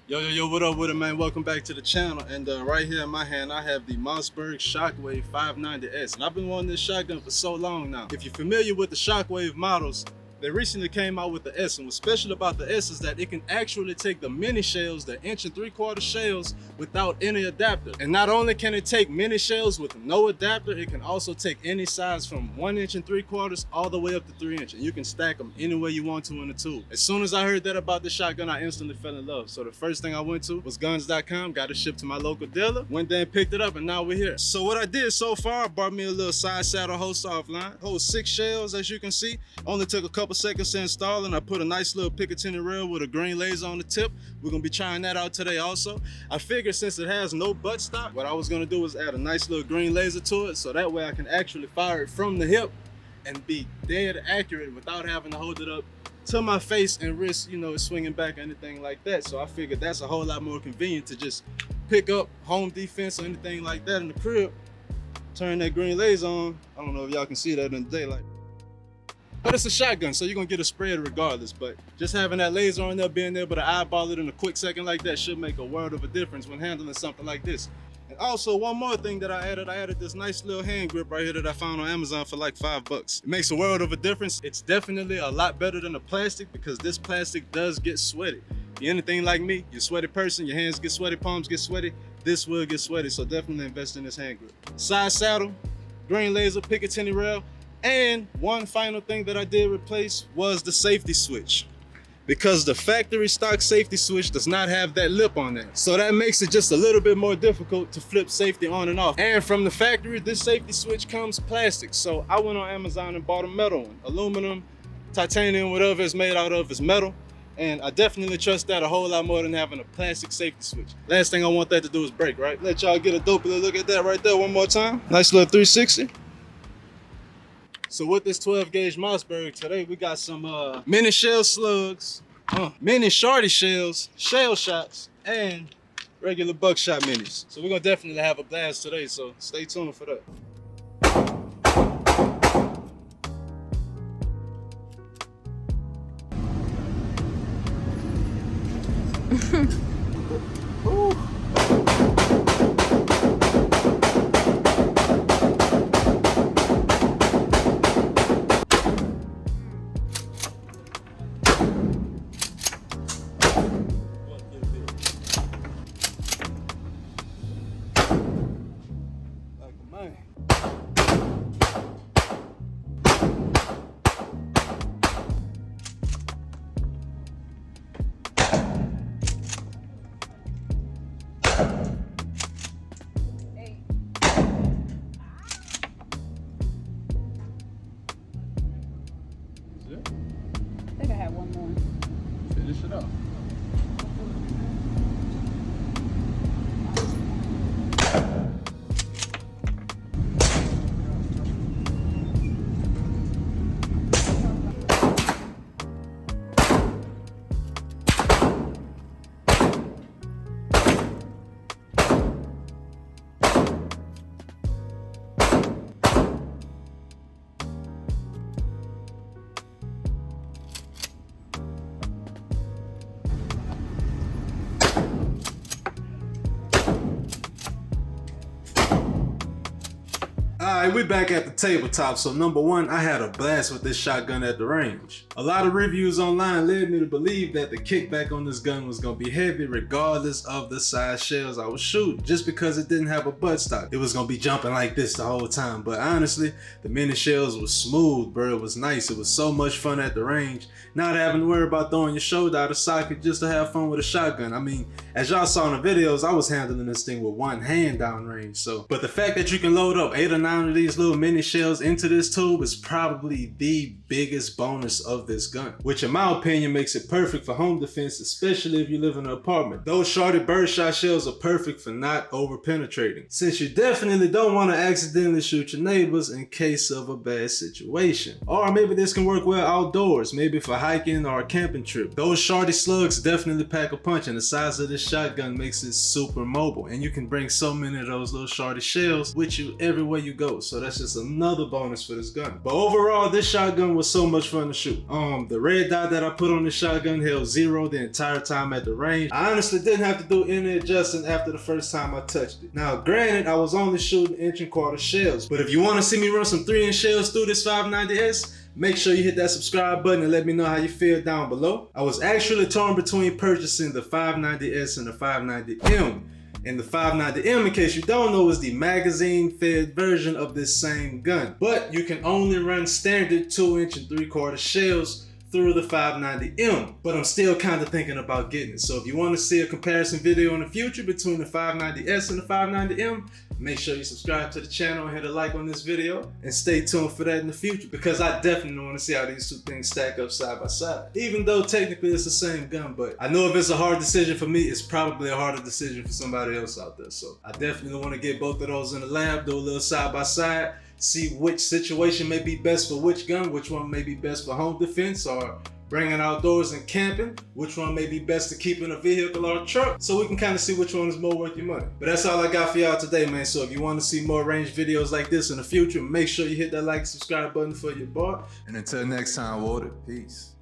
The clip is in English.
Yo, what up with it, man? Welcome back to the channel. And right here in my hand, I have the Mossberg Shockwave 590s. And I've been wanting this shotgun for so long now. If you're familiar with the Shockwave models, they recently came out with the S, and what's special about the S is that it can actually take the mini shells, the 1 3/4 shells, without any adapter. And not only can it take mini shells with no adapter, it can also take any size from 1 3/4 all the way up to 3 inch, and you can stack them any way you want to in the tube. As soon as I heard that about this shotgun, I instantly fell in love. So the first thing I went to was guns.com, got it shipped to my local dealer, went there and picked it up, and now we're here. So what I did so far, I bought me a little side saddle holster offline. Holds 6 shells, as you can see. Only took a couple seconds to install, and I put a nice little Picatinny rail with a green laser on the tip. We're gonna be trying that out today also. I figured since it has no buttstock, what I was gonna do was add a nice little green laser to it, so that way I can actually fire it from the hip and be dead accurate without having to hold it up to my face and risk, it swinging back or anything like that. So I figured that's a whole lot more convenient to just pick up home defense or anything like that in the crib, turn that green laser on. I don't know if y'all can see that in the daylight. But it's a shotgun, so you're gonna get a spread regardless. But just having that laser on there, being able to eyeball it in a quick second like that should make a world of a difference when handling something like this. And also, one more thing that I added this nice little hand grip right here that I found on Amazon for like $5. It makes a world of a difference. It's definitely a lot better than the plastic because this plastic does get sweaty. If you're anything like me, you're a sweaty person, your hands get sweaty, palms get sweaty, this will get sweaty, so definitely invest in this hand grip. Side saddle, green laser, Picatinny rail, and one final thing that I did replace was the safety switch, because the factory stock safety switch does not have that lip on there. So that makes it just a little bit more difficult to flip safety on and off. And from the factory, this safety switch comes plastic. So I went on Amazon and bought a metal one. Aluminum, titanium, whatever it's made out of is metal. And I definitely trust that a whole lot more than having a plastic safety switch. Last thing I want that to do is break, right? Let y'all get a dope little look at that right there one more time. Nice little 360. So with this 12 gauge Mossberg, today we got some mini shell slugs, mini shorty shells, shell shots, and regular buckshot minis. So we're gonna definitely have a blast today, so stay tuned for that. Ooh. I think I had one more. Finish it up. Alright, we back at the tabletop. So number one, I had a blast with this shotgun at the range. A lot of reviews online led me to believe that the kickback on this gun was gonna be heavy regardless of the size shells I was shooting. Just because it didn't have a buttstock, it was gonna be jumping like this the whole time. But honestly, the mini shells was smooth, bro. It was nice. It was so much fun at the range. Not having to worry about throwing your shoulder out of socket just to have fun with a shotgun. I mean, as y'all saw in the videos, I was handling this thing with one hand downrange. So, but the fact that you can load up 8 or 9 of these little mini shells into this tube is probably the biggest bonus of this gun, which in my opinion makes it perfect for home defense, especially if you live in an apartment. Those shorty birdshot shells are perfect for not over penetrating, since you definitely don't want to accidentally shoot your neighbors in case of a bad situation. Or maybe this can work well outdoors, maybe for hiking or a camping trip. Those shorty slugs definitely pack a punch, and the size of this shotgun makes it super mobile, and you can bring so many of those little shorty shells with you everywhere you go goes. So that's just another bonus for this gun. But overall, this shotgun was so much fun to shoot. The red dot that I put on this shotgun held 0 the entire time at the range. I honestly didn't have to do any adjusting after the first time I touched it. Now, granted, I was only shooting 1.25" shells, but if you want to see me run some 3-inch shells through this 590S, make sure you hit that subscribe button and let me know how you feel down below. I was actually torn between purchasing the 590S and the 590M. And the 590M, in case you don't know, is the magazine-fed version of this same gun. But you can only run standard 2-inch and 3/4 shells through the 590M. But I'm still kind of thinking about getting it. So if you want to see a comparison video in the future between the 590S and the 590M, make sure you subscribe to the channel and hit a like on this video, and stay tuned for that in the future, because I definitely want to see how these two things stack up side by side. Even though technically it's the same gun, but I know if it's a hard decision for me, it's probably a harder decision for somebody else out there. So I definitely want to get both of those in the lab, do a little side by side, see which situation may be best for which gun, which one may be best for home defense or bringing outdoors and camping, which one may be best to keep in a vehicle or a truck, so we can kind of see which one is more worth your money. But that's all I got for y'all today, man. So if you want to see more range videos like this in the future, make sure you hit that like and subscribe button for your boy. And until next time, Water, peace.